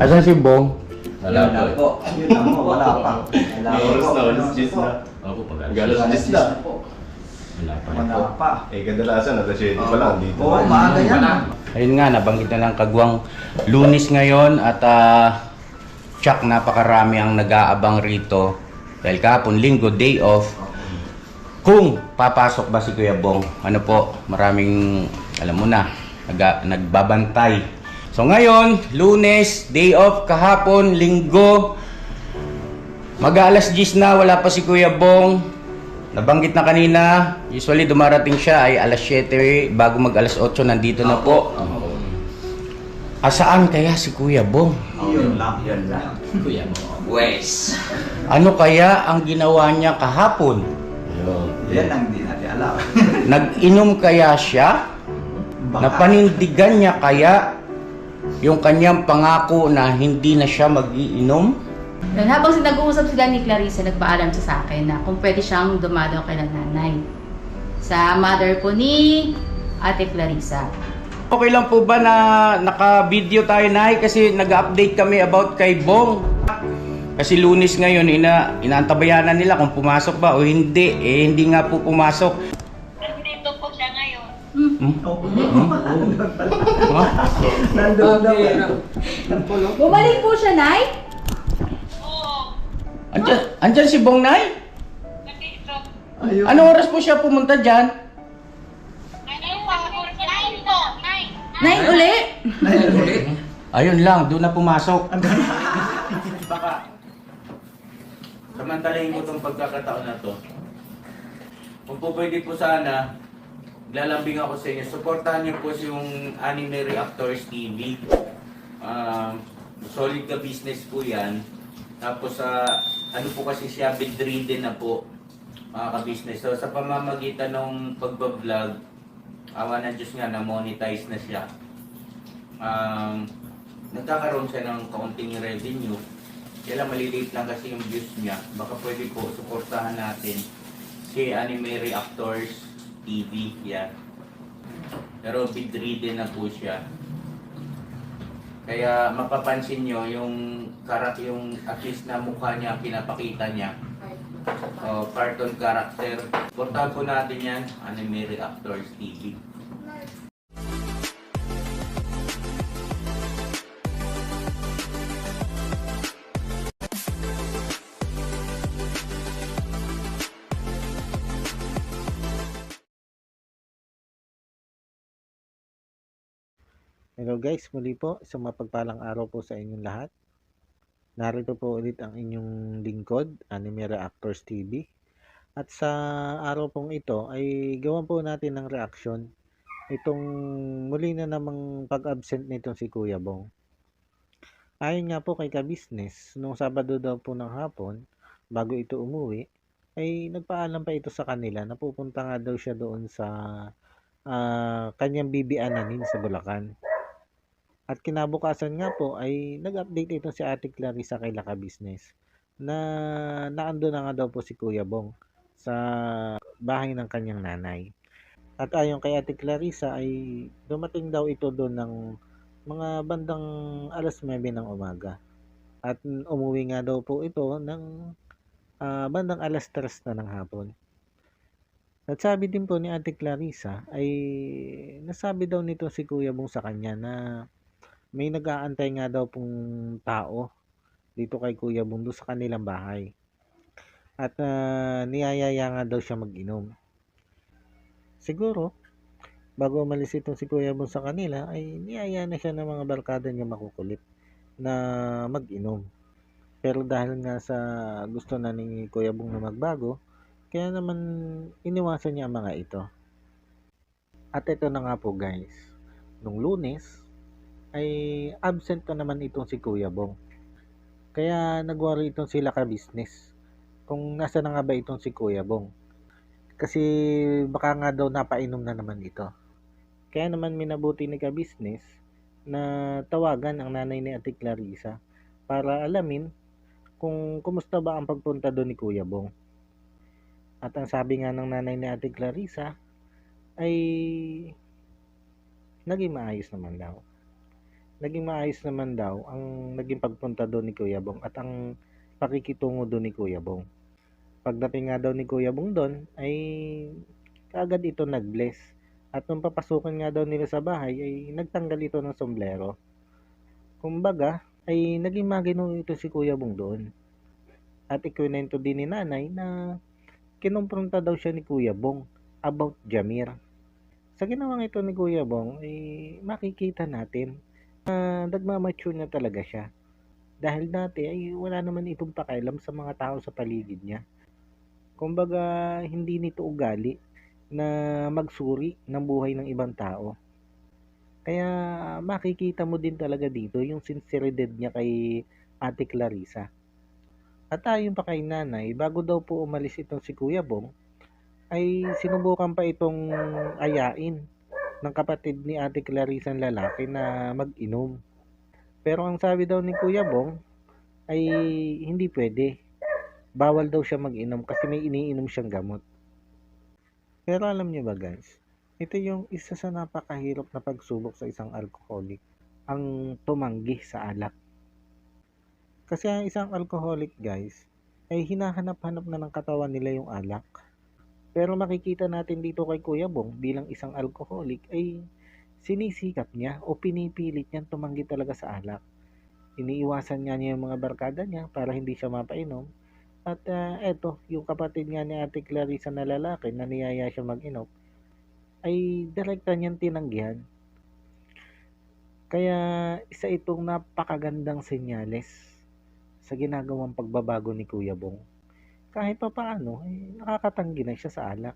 Asan si Bong? Wala Yun lang po. po. Yun lang po, wala pa. Wala pa Oras po. na, alas 10 na. Opo, pag-alas. Galas Alas 10 na. po. Wala pa rin Wala po. pa. Eh, kadalasan, alas 7 pa lang dito. Oo, maaga yan. Ayun nga, nabanggit na ng Kagwang Lunes ngayon at tsak napakarami ang nag-aabang rito. Dahil kahapon, linggo, day off. Kung papasok ba si Kuya Bong, ano po, maraming, alam mo na, nagbabantay. So ngayon, Lunes, day off, kahapon, linggo, mag-aalas 10 na, wala pa si Kuya Bong. Nabanggit na kanina, usually dumarating siya ay alas 7, bago mag-alas 8, nandito na po. Asaan kaya si Kuya Bong? Yun lang. Yun lang. Kuya mo. Wes. Ano kaya ang ginawa niya kahapon? Ayun. Yan ang di natin alam. Nag-inom kaya siya? Napanindigan niya kaya yung kanyang pangako na hindi na siya mag-iinom? Then, habang nag-uusap sila ni Clarissa, nagpaalam siya sa akin na kung pwede siyang dumadaw kay nanay. Sa mother po ni Ate Clarissa. Okay lang po ba na naka-video tayo, Nay? Kasi nag-update kami about kay Bong. Kasi Lunes ngayon, inaantabayanan nila kung pumasok ba o hindi. Eh, hindi nga po pumasok. Nandito po siya ngayon. Nandun daw. Nagpulong. Bumalik po siya, Nay? Oo, Andyan si Bong, Nay? nandito. Ayun. Anong oras po siya pumunta dyan? Ngayon pa, 9 po, 9. Nay, uli? Ayun lang, doon na pumasok. Baka, samantalahin ko itong pagkakataon na to. Kung po pwede po sana, lalambing ako sa inyo. Supportahan niyo po yung Anime Reactors TV. Solid ka business po yan. Tapos, ano po kasi siya, bedridden na po, mga ka-business. So, sa pamamagitan ng pagbablog, awa ng Diyos nga, na-monetize na siya. Nagkakaroon siya ng kaunting revenue. Kaya maliliit lang kasi yung views niya. Baka pwede po suportahan natin si Anime Reactors TV. Yan. Pero bedridden na po siya. Kaya mapapansin nyo yung at least na mukha niya, pinapakita niya. Cartoon character. Suportahan po natin yan, Anime Reactors TV. Hello guys, muli po, isang mapagpalang araw po sa inyong lahat. Narito po ulit ang inyong lingkod, Anime Reactors TV. At sa araw pong ito ay gawan po natin ng reaksyon itong muli na namang pag-absent nitong si Kuya Bong. Ayon nga po kay ka-business, nung Sabado daw po ng hapon, bago ito umuwi, ay nagpaalam pa ito sa kanila na pupunta nga daw siya doon sa kanyang bibiananin sa Bulacan. At kinabukasan nga po ay nag-update ito si Ate Clarissa kay Laka Business na naando na nga daw po si Kuya Bong sa bahay ng kanyang nanay. At ayon kay Ate Clarissa ay dumating daw ito doon ng mga bandang alas 9 ng umaga. At umuwi nga daw po ito ng bandang alas 3 na ng hapon. At sabi din po ni Ate Clarissa ay nasabi daw nito si Kuya Bong sa kanya na may nag-aantay nga daw pong tao dito kay Kuya Bong doon sa kanilang bahay. At niyayaya nga daw siya mag-inom. Siguro, bago umalis itong si Kuya Bong sa kanila, ay niyaya na siya ng mga barkada niya makukulit na mag-inom. Pero dahil nga sa gusto na ni Kuya Bong na magbago, kaya naman iniwasan niya ang mga ito. At ito na nga po guys, nung Lunes, ay absent na naman itong si Kuya Bong. Kaya nag-worry itong sila ka-business kung nasa na nga ba itong si Kuya Bong. Kasi baka nga daw napainom na naman ito. Kaya naman minabuti ni ka-business na tawagan ang nanay ni Ate Clarissa para alamin kung kumusta ba ang pagpunta doon ni Kuya Bong. At ang sabi nga ng nanay ni Ate Clarissa ay naging maayos naman daw. naging maayos naman daw ang naging pagpunta doon ni Kuya Bong at ang pakikitungo doon ni Kuya Bong. Pagdating nga daw ni Kuya Bong doon ay kaagad ito nag-bless. At nung papasukan nga daw nila sa bahay ay nagtanggal ito ng sombrero. Kumbaga ay naging maginoo ito si Kuya Bong doon. At ikwento din ni nanay na kinumpronta daw siya ni Kuya Bong about Jamir. Sa ginawang ito ni Kuya Bong ay makikita natin na nagmamature na talaga siya. Dahil dati ay wala naman itong pakialam sa mga tao sa paligid niya. Kumbaga hindi nito ugali na magsuri ng buhay ng ibang tao. Kaya makikita mo din talaga dito yung sinceridad niya kay Ate Clarissa. At ayon pa kay nanay, bago daw po umalis itong si Kuya Bong, ay sinubukan pa itong ayain ng kapatid ni Ate Clarissa ang lalaki na mag-inom. Pero ang sabi daw ni Kuya Bong ay hindi pwede. Bawal daw siya mag-inom kasi may iniinom siyang gamot. Pero alam niyo ba guys, ito yung isa sa napakahirap na pagsubok sa isang alcoholic, ang tumanggi sa alak. Kasi ang isang alcoholic guys, ay hinahanap-hanap na ng katawan nila yung alak. Pero makikita natin dito kay Kuya Bong bilang isang alcoholic ay sinisikap niya o pinipilit niyang tumanggi talaga sa alak. Iniiwasan niya yung mga barkada niya para hindi siya mapainom. At eto, yung kapatid nga ni Ate Clarissa na lalaki na niyaya siya mag-inom, ay direkta niyang tinanggihan. Kaya isa itong napakagandang senyales sa ginagawang pagbabago ni Kuya Bong. Kahit pa paano, ay nakakatanggi na siya sa alak.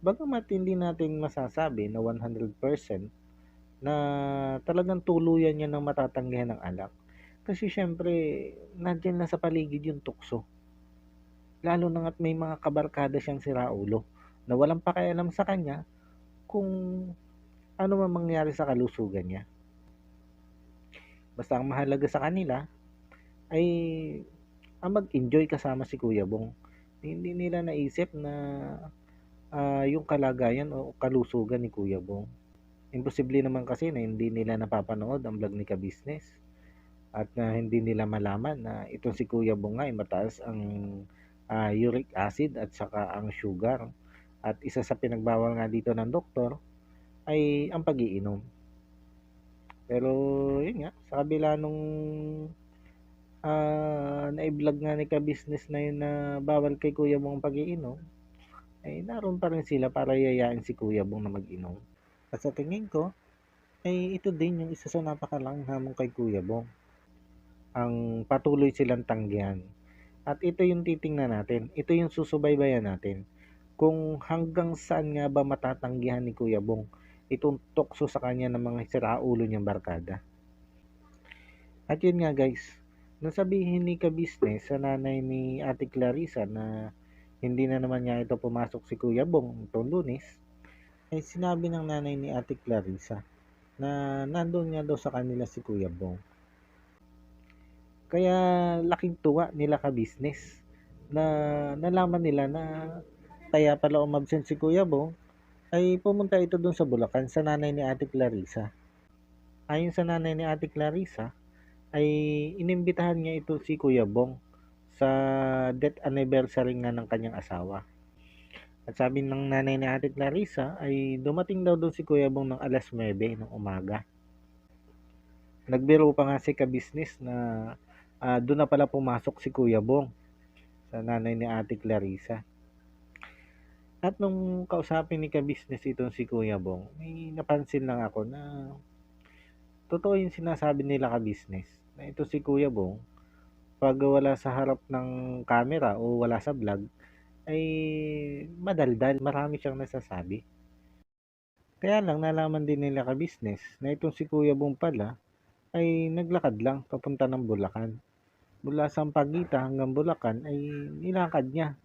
Bagamat hindi natin masasabi na 100% na talagang tuluyan niya ng matatanggihan ng alak. Kasi syempre, nandiyan na sa paligid yung tukso. Lalo na nga't may mga kabarkada siyang siraulo na walang pakialam sa kanya kung ano man mangyari sa kalusugan niya. Basta ang mahalaga sa kanila ay ang mag-enjoy kasama si Kuya Bong. Hindi nila naisip na yung kalagayan o kalusugan ni Kuya Bong. Imposible naman kasi na hindi nila napapanood ang vlog ni Ka-Business at na hindi nila malaman na itong si Kuya Bong nga ay mataas ang uric acid at saka ang sugar. At isa sa pinagbawal nga dito ng doktor ay ang pag-iinom. Pero yun nga, sa kabila nung na-vlog nga ni Ka-Business na yun na bawal kay Kuya Bong pag-iinom, ay naroon pa rin sila para yayain si Kuya Bong na mag-inom. At sa tingin ko, ay ito din yung isa sa napakalaking hamon kay Kuya Bong. Ang patuloy silang tanggihan. At ito yung titingnan natin. Ito yung susubaybayan natin. Kung hanggang saan nga ba matatanggihan ni Kuya Bong itong tukso sa kanya ng mga siraulo niyang barkada. At yun nga guys, nasabihin ni Ka-Business sa nanay ni Ate Clarissa na hindi na naman niya ito pumasok si Kuya Bong itong Lunes, ay sinabi ng nanay ni Ate Clarissa na nandun nga daw sa kanila si Kuya Bong. Kaya laking tuwa nila Ka-Business na nalaman nila na kaya pala umabsent si Kuya Bong ay pumunta ito dun sa Bulacan sa nanay ni Ate Clarissa. Ayon sa nanay ni Ate Clarissa ay inimbitahan niya ito si Kuya Bong sa death anniversary nga ng kanyang asawa. At sabi ng nanay ni Ate Clarissa ay dumating daw doon si Kuya Bong ng alas 9 ng umaga. Nagbiro pa nga si Ka-Business na doon na pala pumasok si Kuya Bong sa nanay ni Ate Clarissa. At nung kausapin ni Ka-Business itong si Kuya Bong, may napansin lang ako na totoo yung sinasabi nila Ka-Business na ito si Kuya Bong, pag wala sa harap ng camera o wala sa vlog, ay madaldal, marami siyang nasasabi. Kaya lang nalaman din nila Ka-Business na itong si Kuya Bong pala ay naglakad lang papunta ng Bulacan. Mula Sampaguita hanggang Bulacan ay nilakad niya.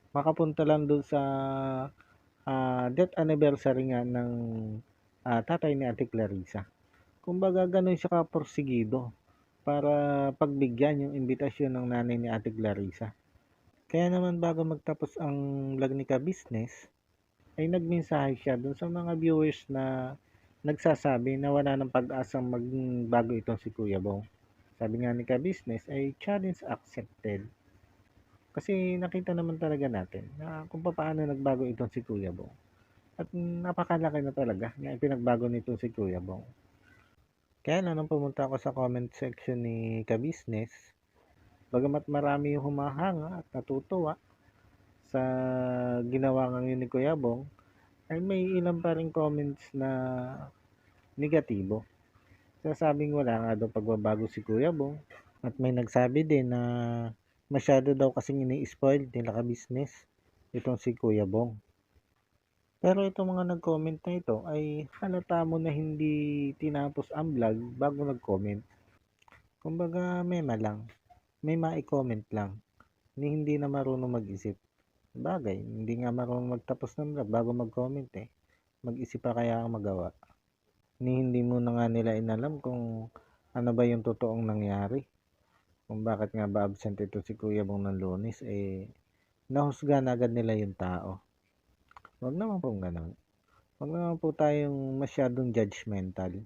Makapunta lang doon sa death anniversary nga ng tatay ni Ate Clarissa. Kumbaga ganun siya kaporsigido para pagbigyan yung imbitasyon ng nanay ni Ate Clarissa. Kaya naman bago magtapos ang vlog ni Ka-Business, ay nagmensahe siya dun sa mga viewers na nagsasabi na wala ng pag-asang magbago itong si Kuya Bong. Sabi nga ni Ka-Business ay challenge accepted. Kasi nakita naman talaga natin na kung paano nagbago itong si Kuya Bong. At napakalaki na talaga na ipinagbago nito si Kuya Bong. Kaya nung pumunta ako sa comment section ni Ka-Business, bagamat marami yung humahanga at natutuwa sa ginawa ngayon ni Kuya Bong, ay may ilan pa rin comments na negatibo. Sasabing wala nga daw pagbabago si Kuya Bong. At may nagsabi din na masyado daw kasing ini-spoil nila Ka-Business itong si Kuya Bong. Pero itong mga nag-comment na ito ay halata mo na hindi tinapos ang vlog bago nag-comment. Kumbaga mema lang, may mai-comment lang, ni hindi na marunong mag-isip. Bagay, hindi nga marunong magtapos ng vlog bago mag-comment eh. Mag-isip pa kaya ang magawa. Ni hindi mo na nga nila inalam kung ano ba yung totoong nangyari. Kung bakit nga ba absent ito si Kuya Bong ng Lunes, eh nahusga na agad nila yung tao. Huwag naman pong ganun. Huwag naman po tayong masyadong judgmental.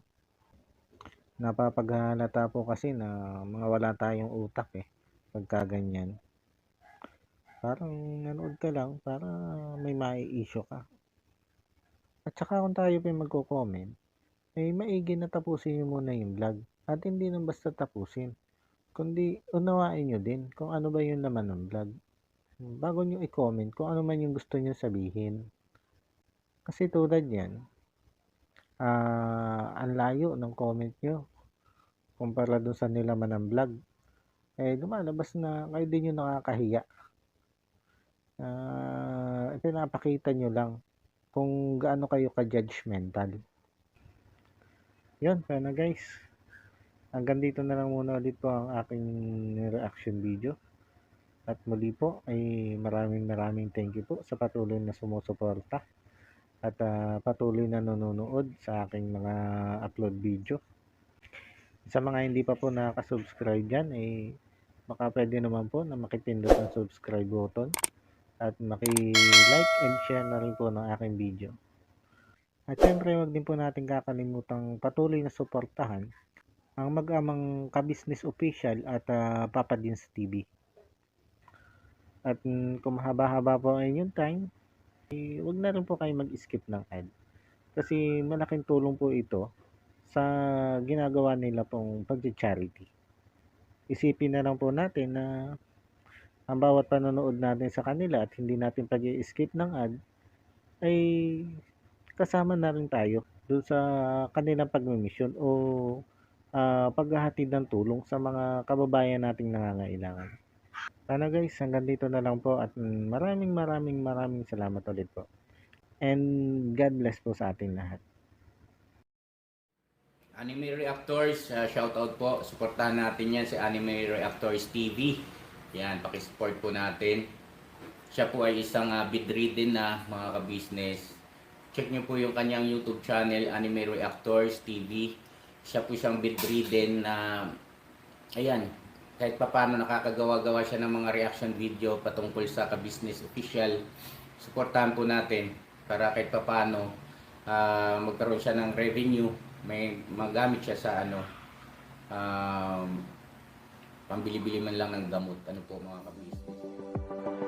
Napapaghalata po kasi na mga wala tayong utak eh. Pagka ganyan. Parang nanood ka lang para may mai-issue ka. At saka kung tayo pa magko-comment, eh maigi na tapusin nyo muna yung vlog. At hindi nang basta tapusin. Kundi unawain nyo din kung ano ba yung laman ng vlog. Bago nyo i-comment kung ano man yung gusto nyo sabihin. Kasi tulad yan, ang layo ng comment nyo kumpara dun sa nilaman ng vlog. Eh lumalabas na kayo din yung nakakahiya. Pinapakita nyo lang kung gaano kayo ka-judgmental. Yun, sana guys. Hanggang dito na lang muna ulit po ang aking reaction video. At muli po ay maraming thank you po sa patuloy na sumusuporta at patuloy na nanonood sa aking mga upload video. Sa mga hindi pa po nakaka-subscribe dyan, eh baka pwede naman po na makipindot ang subscribe button at maki-like and share na rin po ng aking video. At syempre wag din po natin kakalimutang patuloy na suportahan ang mag-amang Ka-Business Official at Papa Dins TV. At kung mahaba-haba po ang inyong time, huwag na rin po kayo mag-skip ng ad. Kasi malaking tulong po ito sa ginagawa nila pong pag-charity. Isipin na lang po natin na ang bawat panonood natin sa kanila at hindi natin pag-skip ng ad ay kasama na rin tayo doon sa kanilang pagmimisyon o paghahatid ng tulong sa mga kababayan nating nangangailangan. Sana guys, hanggang dito na lang po at maraming salamat ulit po. And God bless po sa ating lahat. Anime Reactors, shoutout po. Suportahan natin yan si Anime Reactors TV. Yan, pakisupport po natin. Siya po ay isang bidridden na mga ka-business. Check nyo po yung kanyang YouTube channel, Anime Reactors TV. Siya po isang bidridden na, ayan, kahit paano nakakagawa-gawa siya ng mga reaction video patungkol sa Ka-Business Official. Suportahan po natin para kahit paano magkaroon siya ng revenue, may magamit siya sa pambili-bili man lang ng gamot. Ano po mga Ka-Business.